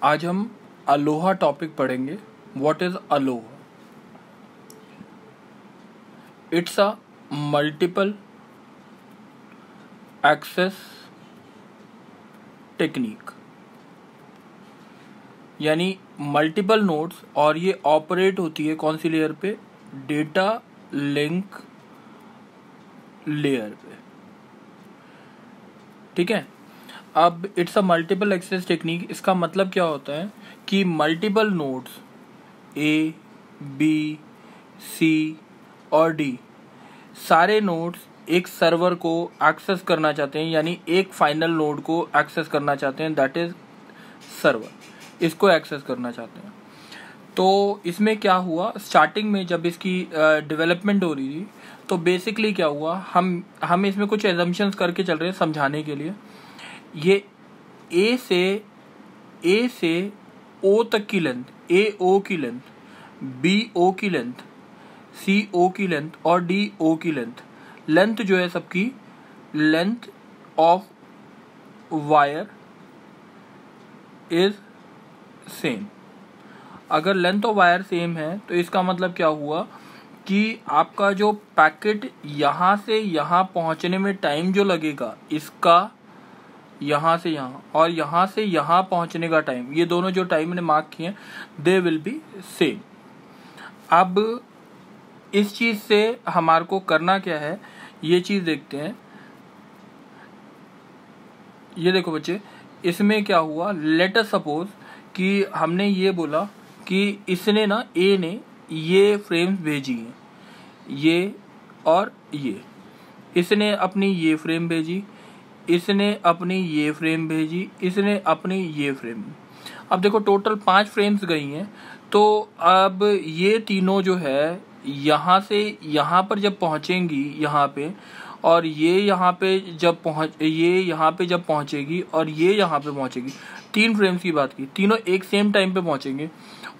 आज हम ALOHA topic पढ़ेंगे। What is ALOHA? It's a multiple access technique, यानी मल्टीपल नोड्स, और ये ऑपरेट होती है कौन सी लेयर पे? डेटा लिंक लेयर पे। ठीक है। अब it's a multiple access technique, इसका मतलब क्या होता है कि multiple nodes A, B, C और डी, सारे नोड्स एक सर्वर को एक्सेस करना चाहते हैं, यानी एक फाइनल नोड को एक्सेस करना चाहते हैं, दैट इज सर्वर, इसको एक्सेस करना चाहते हैं। तो इसमें क्या हुआ, स्टार्टिंग में जब इसकी डेवलपमेंट हो रही थी तो बेसिकली क्या हुआ, हम इसमें कुछ एजम्पशंस करके चल रहे हैं समझाने के लिए। ये ए से ओ तक की लेंथ, ए ओ की लेंथ, बी ओ की लेंथ, सी ओ की लेंथ और डी ओ की लेंथ जो है सबकी, length of wire is same. अगर लेंथ ऑफ वायर सेम है तो इसका मतलब क्या हुआ कि आपका जो पैकेट यहाँ से यहाँ पहुँचने में टाइम जो लगेगा, इसका यहाँ से यहाँ और यहाँ से यहाँ पहुँचने का टाइम, ये दोनों जो टाइम मैंने मार्क किए हैं, दे विल बी सेम। अब इस चीज़ से हमारे को करना क्या है, ये चीज़ देखते हैं। ये देखो बच्चे, इसमें क्या हुआ, लेट अस सपोज कि हमने ये बोला कि इसने ना, ए ने ये फ्रेम्स भेजी हैं, ये और ये, इसने अपनी ये फ्रेम भेजी, इसने अपनी ये फ्रेम भेजी, इसने अपनी ये फ्रेम। अब देखो टोटल 5 फ्रेम्स गई हैं। तो अब ये तीनों जो है यहाँ से यहाँ पर जब पहुँचेंगी यहाँ पे, और ये यहाँ पे जब पहुँचेगी और ये यहाँ पे पहुँचेगी, 3 फ्रेम्स की बात की, तीनों एक सेम टाइम पे पहुँचेंगे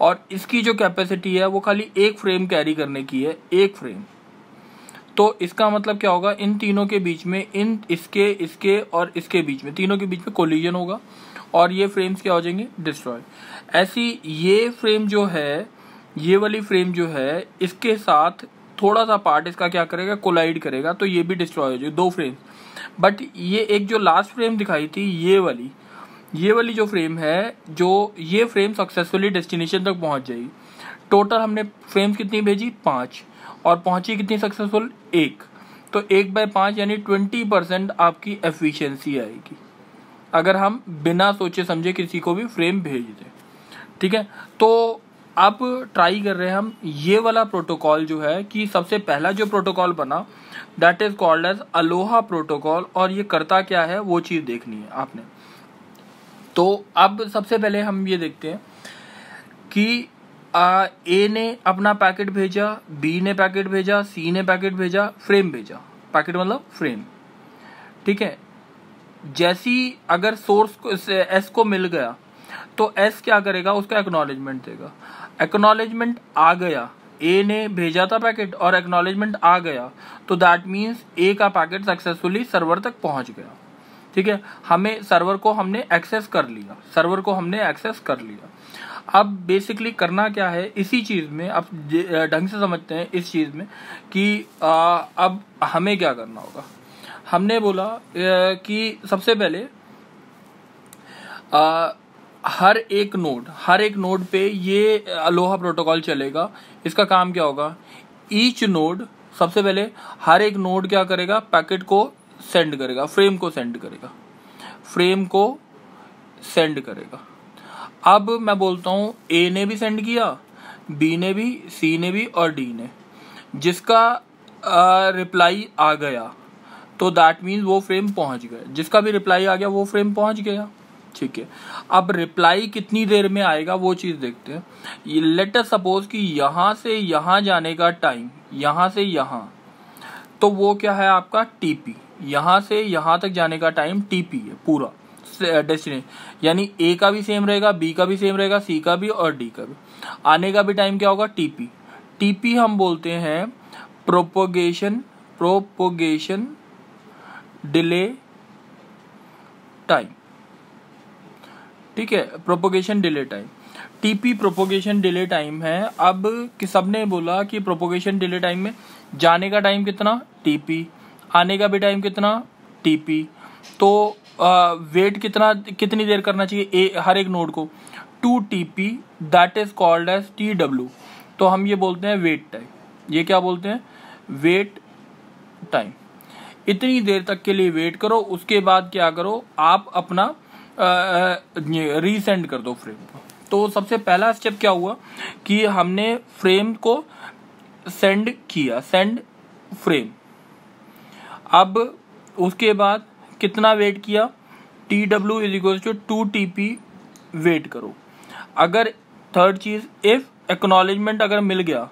और इसकी जो कैपेसिटी है वो खाली एक फ्रेम कैरी करने की है, एक फ्रेम। तो इसका मतलब क्या होगा, इन तीनों के बीच में, इसके और इसके बीच में, तीनों के बीच में कोलिजन होगा और ये फ्रेम्स क्या हो जाएंगे, डिस्ट्रॉय। ऐसी ये फ्रेम जो है, ये वाली फ्रेम जो है, इसके साथ थोड़ा सा पार्ट इसका क्या करेगा, कोलाइड करेगा, तो ये भी डिस्ट्रॉय हो जाएगी, 2 फ्रेम्स। बट ये एक जो लास्ट फ्रेम दिखाई थी, ये वाली जो फ्रेम है, जो ये फ्रेम सक्सेसफुली डेस्टिनेशन तक पहुंच जाएगी। टोटल हमने फ्रेम्स कितनी भेजी, 5, और पहुंची कितनी सक्सेसफुल, 1। तो 1/5 यानी 20% आपकी एफिशिएंसी आएगी अगर हम बिना सोचे समझे किसी को भी फ्रेम भेज दें। ठीक है। तो अब ट्राई कर रहे हैं हम ये वाला प्रोटोकॉल जो है, कि सबसे पहला जो प्रोटोकॉल बना, that is called as ALOHA protocol, और ये करता क्या है वो चीज़ देखनी है आपने। तो अब सबसे पहले हम ये देखते हैं कि ए ने अपना पैकेट भेजा, बी ने पैकेट भेजा, सी ने पैकेट भेजा, फ्रेम भेजा, पैकेट मतलब फ्रेम। ठीक है। जैसी अगर सोर्स को एस को मिल गया तो एस क्या करेगा, उसका एक्नॉलेजमेंट देगा। एक्नॉलेजमेंट आ गया, ए ने भेजा था पैकेट और एक्नॉलेजमेंट आ गया, तो दैट मीन्स ए का पैकेट सक्सेसफुली सर्वर तक पहुंच गया। ठीक है। सर्वर को हमने एक्सेस कर लिया। अब बेसिकली करना क्या है इसी चीज में, अब ढंग से समझते हैं इस चीज में कि अब हमें क्या करना होगा। हमने बोला कि सबसे पहले हर एक नोड पे ये अलोहा प्रोटोकॉल चलेगा। इसका काम क्या होगा, ईच नोड, सबसे पहले हर एक नोड क्या करेगा, पैकेट को सेंड करेगा, फ्रेम को सेंड करेगा। अब मैं बोलता हूँ ए ने भी सेंड किया, बी ने भी, सी ने भी और डी ने, जिसका रिप्लाई आ गया तो दैट मीन्स वो फ्रेम पहुंच गया, जिसका भी रिप्लाई आ गया वो फ्रेम पहुंच गया। ठीक है। अब रिप्लाई कितनी देर में आएगा वो चीज़ देखते हैं। लेट अस सपोज कि यहाँ से यहाँ जाने का टाइम, यहाँ से यहाँ, तो वो क्या है आपका टीपी, यहाँ से यहाँ तक जाने का टाइम टीपी है पूरा डेस्टिनेशन, यानी ए का भी सेम रहेगा, बी का भी सेम रहेगा, सी का भी और डी का भी। आने का भी टाइम क्या होगा, टीपी हम बोलते हैं प्रोपोगेशन डिले टाइम। ठीक है, propagation delay time, TP propagation delay time है। अब कि सबने बोला कि प्रोपोगेशन डिले टाइम में जाने का टाइम कितना टीपी, आने का भी टाइम कितना टीपी, तो वेट कितनी देर करना चाहिए हर एक नोड को 2 TP, that is called as TW। तो हम ये बोलते हैं वेट टाइम, ये क्या बोलते हैं वेट टाइम। इतनी देर तक के लिए वेट करो, उसके बाद क्या करो आप अपना रीसेंड कर दो फ्रेम को। तो सबसे पहला स्टेप क्या हुआ कि हमने फ्रेम को सेंड किया, सेंड फ्रेम। अब उसके बाद कितना वेट किया, TW is equal to 2 TP wait करो। अगर थर्ड चीज इफ एक्नॉलेजमेंट अगर मिल गया,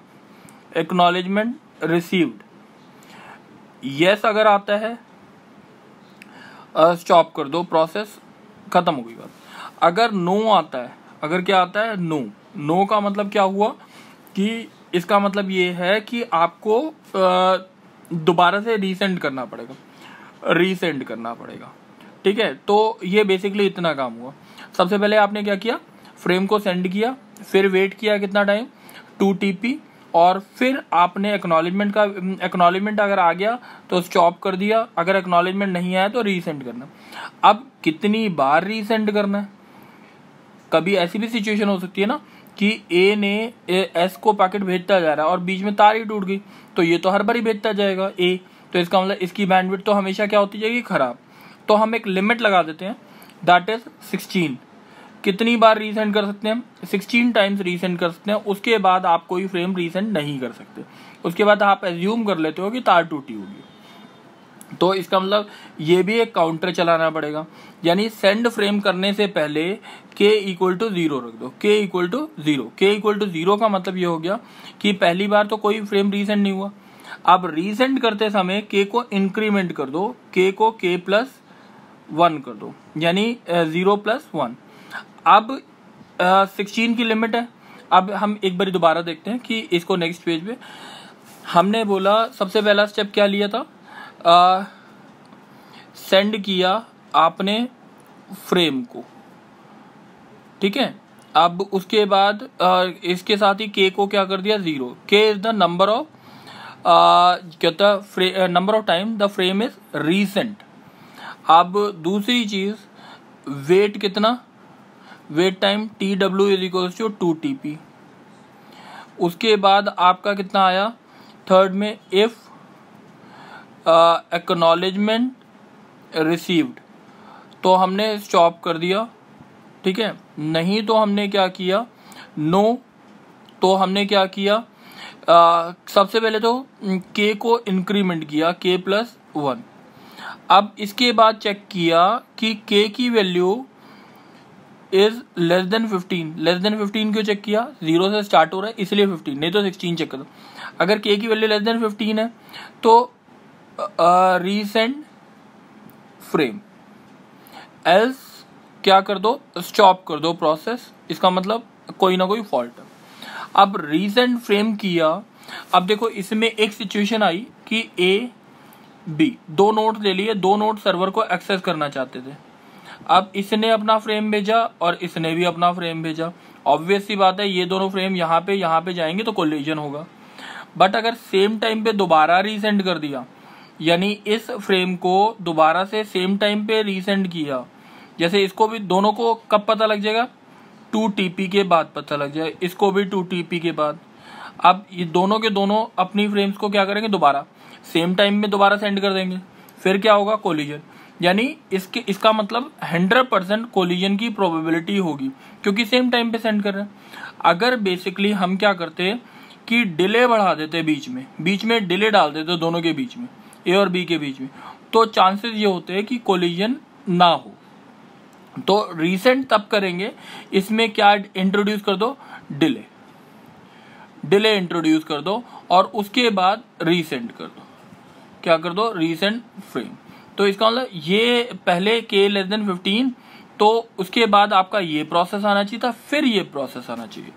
एक्नॉलेजमेंट रिसीव्ड, यस अगर आता है स्टॉप कर दो, प्रोसेस खत्म हो गई बात। अगर नो आता है, अगर क्या आता है नो का मतलब क्या हुआ कि इसका मतलब ये है कि आपको दोबारा से रीसेंड करना पड़ेगा, ठीक है। तो ये बेसिकली इतना काम हुआ। सबसे पहले आपने क्या किया, फ्रेम को सेंड किया, फिर वेट किया कितना टाइम 2 TP, और फिर आपने एक्नॉलेजमेंट अगर आ गया तो स्टॉप कर दिया, अगर एक्नॉलेजमेंट नहीं आया तो रीसेंड करना। अब कितनी बार रीसेंड करना है, कभी ऐसी भी सिचुएशन हो सकती है ना कि ए ने एस को पैकेट भेजता जा रहा है और बीच में तार ही टूट गई, तो ये तो हर बार ही भेजता जाएगा ए, तो इसका मतलब इसकी बैंडविड्थ तो हमेशा क्या होती जाएगी, खराब। तो हम एक लिमिट लगा देते हैं, दैट इज 16। कितनी बार रीसेंड कर सकते हैं हम, 16 टाइम्स रीसेंड कर सकते हैं। उसके बाद आप कोई फ्रेम रीसेंड नहीं कर सकते, उसके बाद आप एज्यूम कर लेते हो कि तार टूटी होगी। तो इसका मतलब ये भी एक काउंटर चलाना पड़ेगा, यानी सेंड फ्रेम करने से पहले k इक्वल टू 0 रख दो, k equal to 0। k equal to 0 का मतलब ये हो गया कि पहली बार तो कोई फ्रेम रीसेंड नहीं हुआ। अब रीसेंड करते समय k को इंक्रीमेंट कर दो, k को k+1 कर दो, यानी 0+1। अब 16 की लिमिट है। अब हम एक बार दोबारा देखते हैं कि इसको नेक्स्ट पेज पे हमने बोला सबसे पहला स्टेप क्या लिया था, सेंड किया आपने फ्रेम को, ठीक है। अब उसके बाद इसके साथ ही k को क्या कर दिया 0। k is the number of number of time the frame is resent. अब दूसरी चीज वेट कितना, wait time TW is equal to 2 TP। उसके बाद आपका कितना आया थर्ड में, इफ एक्नॉलेजमेंट रिसीव्ड, तो हमने स्टॉप कर दिया, ठीक है। नहीं तो हमने क्या किया, नो तो हमने क्या किया, सबसे पहले तो k को इंक्रीमेंट किया k+1। अब इसके बाद चेक किया कि k की value is less than 15। Less than 15 क्यों चेक किया, 0 से स्टार्ट हो रहा है इसलिए 15, नहीं तो 16 चेक करो। अगर k की वैल्यू लेस देन 15 है तो रीसेंड फ्रेम, एल्स क्या कर दो, स्टॉप कर दो प्रोसेस। इसका मतलब कोई ना कोई फॉल्ट है। अब रीसेंड फ्रेम किया। अब देखो इसमें एक सिचुएशन आई कि ए बी दो नोड्स ले लिए, दो नोड सर्वर को एक्सेस करना चाहते थे। अब इसने अपना फ्रेम भेजा और इसने भी अपना फ्रेम भेजा। ऑब्वियस सी बात है ये दोनों फ्रेम यहाँ पे जाएंगे तो कोलिजन होगा। बट अगर सेम टाइम पे दोबारा रीसेंड कर दिया, यानी इस फ्रेम को दोबारा से सेम टाइम पे रीसेंड किया, जैसे इसको भी, दोनों को कब पता लग जाएगा, 2 TP के बाद पता लग जाए, इसको भी 2 TP के बाद। अब ये दोनों के दोनों अपनी फ्रेम्स को क्या करेंगे, दोबारा सेम टाइम में दोबारा सेंड कर देंगे, फिर क्या होगा, कोलिजन। यानी इसका मतलब 100% कोलिजन की प्रोबेबिलिटी होगी क्योंकि सेम टाइम पे सेंड कर रहे हैं। अगर बेसिकली हम क्या करते कि डिले बढ़ा देते, बीच में डिले डाल देते दोनों के बीच में, ए और बी के बीच में, तो चांसेस ये होते हैं कि कोलिजन ना हो। तो रीसेंट तब करेंगे, इसमें क्या इंट्रोड्यूस कर दो, डिले इंट्रोड्यूस कर दो और उसके बाद रीसेंड कर दो, क्या कर दो, रीसेंड फ्रेम। तो इसका मतलब ये पहले k लेस देन 15, तो उसके बाद आपका ये प्रोसेस आना चाहिए था, फिर ये प्रोसेस आना चाहिए,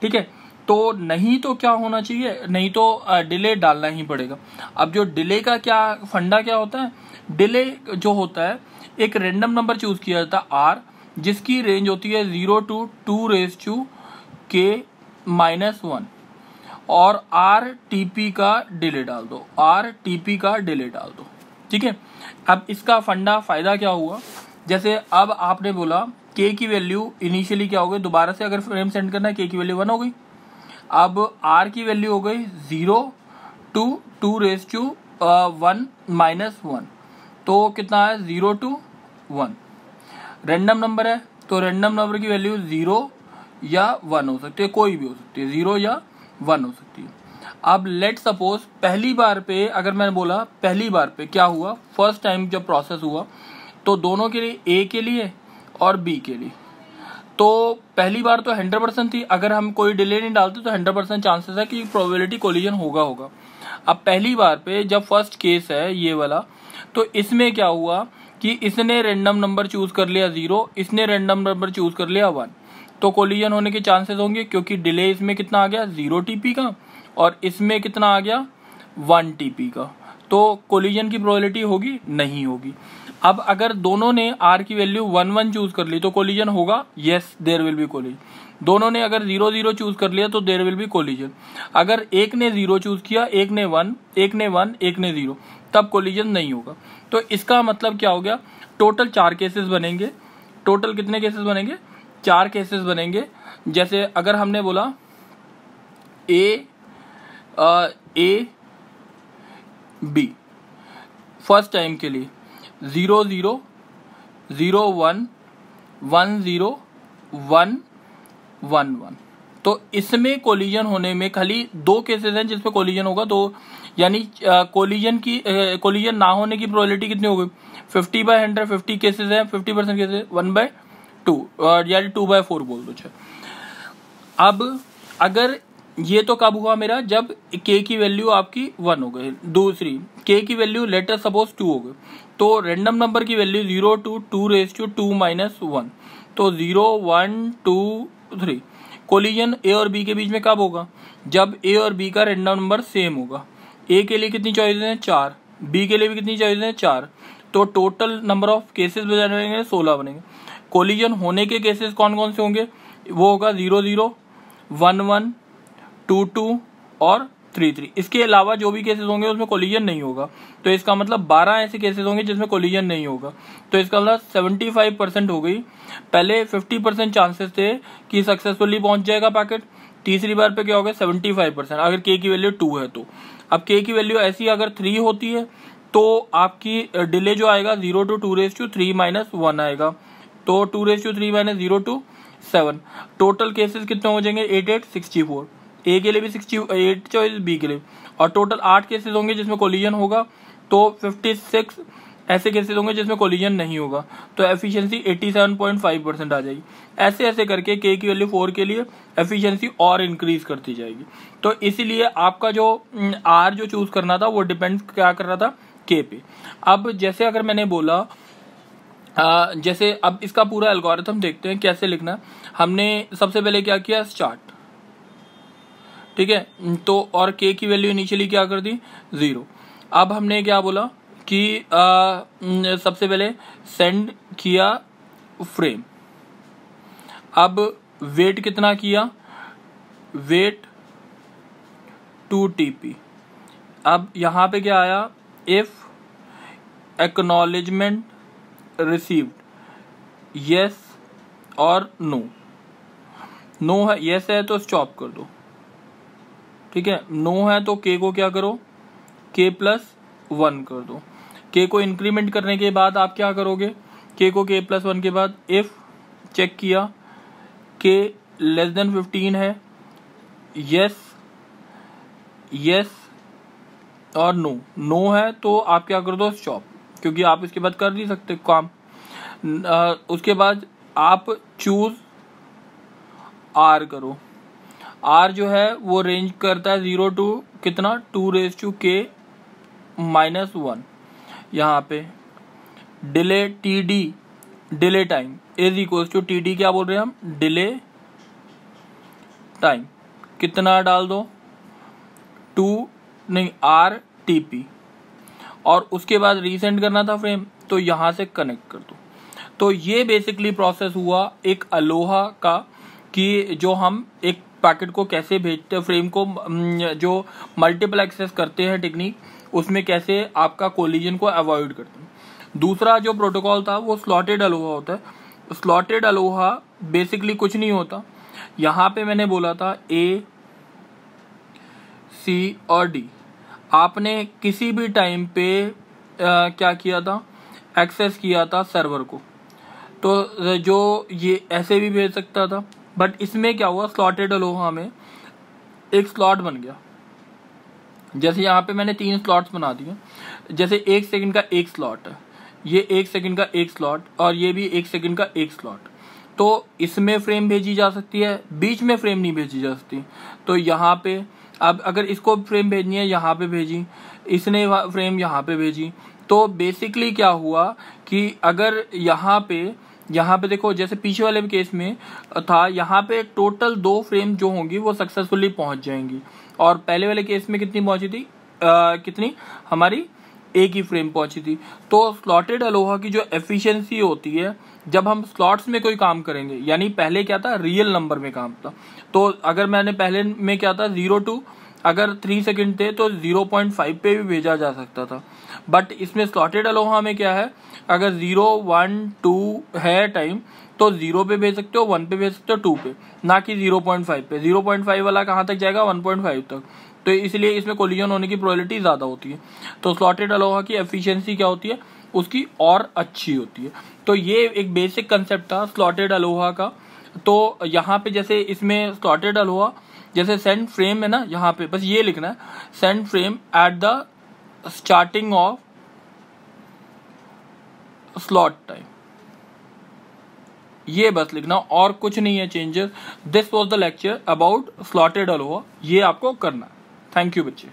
ठीक है। तो नहीं तो क्या होना चाहिए, नहीं तो डिले डालना ही पड़ेगा। अब जो डिले का क्या फंडा क्या होता है, डिले जो होता है एक रेंडम नंबर चूज किया जाता है r, जिसकी रेंज होती है 0 to 2⁻k-1 और RTP का डिले डाल दो, RTP का डिले डाल दो। ठीक है, अब इसका फायदा क्या हुआ, जैसे अब आपने बोला k की वैल्यू इनिशियली क्या हो गई, दोबारा से अगर फ्रेम सेंड करना है k की वैल्यू 1 हो गई, अब r की वैल्यू हो गई 0 to 2⁻1-1, तो कितना है 0 to 1। रैंडम नंबर है तो रैंडम नंबर की वैल्यू 0 या 1 हो सकती है, कोई भी हो सकती है, 0 या 1 हो सकती है। अब लेट सपोज पहली बार पे, अगर मैंने बोला पहली बार पे क्या हुआ, फर्स्ट टाइम जब प्रोसेस हुआ तो दोनों के लिए, ए के लिए और बी के लिए, तो पहली बार तो 100% थी, अगर हम कोई डिले नहीं डालते तो 100% चांसेस है कि प्रोबेबिलिटी कोलिजन होगा। अब पहली बार पे जब फर्स्ट केस है ये वाला, तो इसमें क्या हुआ कि इसने रैंडम नंबर चूज कर लिया 0, इसने रैंडम नंबर चूज कर लिया 1, तो कोलिजन होने के चांसेस होंगे, क्योंकि डिले इसमें कितना आ गया 0 TP का और इसमें कितना आ गया 1 TP का, तो कोलिजन की प्रोबेबिलिटी होगी नहीं होगी। अब अगर दोनों ने r की वैल्यू 1-1 चूज कर ली तो कोलिजन होगा, yes there will be collision. दोनों ने अगर 0-0 चूज कर लिया तो देयर विल बी कोलिजन। अगर एक ने 0 चूज किया, एक ने 1, एक ने 1, एक ने 0, तब कोलिजन नहीं होगा। तो इसका मतलब क्या हो गया, टोटल 4 केसेस बनेंगे। टोटल कितने केसेस बनेंगे, 4 केसेस बनेंगे। जैसे अगर हमने बोला ए बी फर्स्ट टाइम के लिए 0-0, 0-1, 1-0, 1-1, तो इसमें कोलिजन होने में खाली 2 केसेस हैं जिसमें कोलिजन होगा, तो यानी कोलिजन ना होने की प्रोबेबिलिटी कितनी हो गई 50/100, 50 केसेस है, 50% केसेस 1/2, यानी 2/4 बोल दो। अब अगर ये तो कब हुआ मेरा, जब k की वैल्यू आपकी 1 हो गई, दूसरी k की वैल्यू लेटर सपोज 2 हो गई, तो रैंडम नंबर की वैल्यू 0 to 2⁻2-1, तो 0, 1, 2, 3। कोलिजन ए और बी के बीच में कब होगा, जब ए और बी का रैंडम नंबर सेम होगा। ए के लिए कितनी चॉइसेस हैं 4, बी के लिए भी कितनी चॉइसेस हैं 4, तो टोटल नंबर ऑफ केसेस बनेंगे 16 बनेंगे। कोलिजन होने के केसेस कौन कौन से होंगे, वो होगा 0-0, 1-1, 2-2 और 3-3। इसके अलावा जो भी केसेस होंगे उसमें कोलिजन नहीं होगा, तो इसका मतलब 12 ऐसे केसेस होंगे जिसमें कोलिजन नहीं होगा। तो इसका मतलब 75% हो गई। पहले 50% चांसेस थे कि सक्सेसफुली पहुंच जाएगा पैकेट, तीसरी बार पे क्या हो गया 75% अगर k की वैल्यू 2 है तो। अब k की वैल्यू ऐसी अगर 3 होती है तो आपकी डिले जो आएगा 0 to 2⁻3-1 आएगा, तो 2⁻3 - 0 to 7। टोटल केसेस कितने हो जाएंगे 8, 8, 64। ए के लिए भी 68 चॉइस, बी के लिए, और टोटल 8 केसेस होंगे जिसमें कोलिजन होगा, तो 56 ऐसे केसेस होंगे जिसमें कोलिजन नहीं होगा, तो एफिशिएंसी 87.5% आ जाएगी। ऐसे ऐसे करके k की वैल्यू 4 के लिए एफिशिएंसी और इंक्रीज करती जाएगी। तो इसीलिए आपका जो r जो चूज करना था वो डिपेंड क्या कर रहा था k पे। अब जैसे अगर मैंने बोला जैसे अब इसका पूरा एल्गोरिथम देखते हैं कैसे लिखना। हमने सबसे पहले क्या किया, स्टार्ट, ठीक है, तो और k की वैल्यू इनिशियली क्या कर दी 0। अब हमने क्या बोला कि सबसे पहले सेंड किया फ्रेम, अब वेट कितना किया, वेट 2 TP। अब यहाँ पे क्या आया, इफ एक्नॉलेजमेंट रिसीव्ड, यस और नो। नो है, यस है तो स्टॉप कर दो, ठीक है, नो है तो k को क्या करो k+1 कर दो। k को इंक्रीमेंट करने के बाद आप क्या करोगे, k को k+1 के बाद इफ चेक किया k <15 है, यस यस और नो। नो है तो आप क्या कर दो स्टॉप, क्योंकि आप इसके बाद कर नहीं सकते काम। उसके बाद आप चूज r करो। r जो है वो रेंज करता है 0 to कितना 2⁻k-1। यहाँ पे delay td, delay time is equal to td, क्या बोल रहे हैं हम, डिले टाइम कितना डाल दो 2 नहीं RTP, और उसके बाद रीसेंड करना था फ्रेम, तो यहाँ से कनेक्ट कर दो। तो ये बेसिकली प्रोसेस हुआ एक अलोहा का, कि जो हम एक पैकेट को कैसे भेजते हैं, फ्रेम को जो मल्टीपल एक्सेस करते हैं टेक्निक, उसमें कैसे आपका कोलिजन को अवॉइड करते हैं। दूसरा जो प्रोटोकॉल था वो स्लॉटेड अलोहा होता है। स्लॉटेड अलोहा बेसिकली कुछ नहीं होता, यहाँ पे मैंने बोला था ए, सी और डी, आपने किसी भी टाइम पे क्या किया था, एक्सेस किया था सर्वर को, तो जो ये ऐसे भी भेज सकता था। बट इसमें क्या हुआ, स्लॉटेड अलोहा में एक स्लॉट बन गया। जैसे यहाँ पे मैंने 3 स्लॉट्स बना दिए, जैसे 1 सेकंड का एक स्लॉट है, ये 1 सेकंड का एक स्लॉट, और ये भी 1 सेकंड का एक स्लॉट। तो इसमें फ्रेम भेजी जा सकती है, बीच में फ्रेम नहीं भेजी जा सकती। तो यहाँ पे अब अगर इसको फ्रेम भेजनी है, यहाँ पे भेजी, इसने फ्रेम यहाँ पे भेजी, तो बेसिकली क्या हुआ कि अगर यहाँ पे देखो, जैसे पीछे वाले केस में था, यहाँ पे टोटल 2 फ्रेम जो होंगी वो सक्सेसफुली पहुंच जाएंगी, और पहले वाले केस में कितनी पहुंची थी, कितनी हमारी एक ही फ्रेम पहुंची थी। तो स्लॉटेड अलोहा की जो एफिशिएंसी होती है, जब हम स्लॉट्स में कोई काम करेंगे, यानी पहले क्या था, रियल नंबर में काम था, तो अगर मैंने पहले में क्या था 0 to अगर 3 सेकंड थे तो 0.5 पे भी भेजा जा सकता था। बट इसमें स्लॉटेड अलोहा में क्या है, अगर 0, 1, 2 है टाइम, तो 0 पे भेज सकते हो, 1 पे भेज सकते हो, 2 पे, ना कि 0.5 पे। 0.5 वाला कहाँ तक जाएगा, 1.5 तक, तो इसलिए इसमें कोलिजन होने की प्रोबेबिलिटी ज़्यादा होती है। तो स्लॉटेड अलोहा की एफिशिएंसी क्या होती है, उसकी और अच्छी होती है। तो ये एक बेसिक कंसेप्ट था स्लॉटेड अलोहा का। तो यहाँ पे जैसे इसमें स्लॉटेड अलोहा, जैसे सेंड फ्रेम है ना, यहाँ पे बस ये लिखना है, send frame at the starting of slot time, ये बस लिखना, और कुछ नहीं है changes. This was the lecture about slotted Aloha, ये आपको करना है। थैंक यू बच्चे।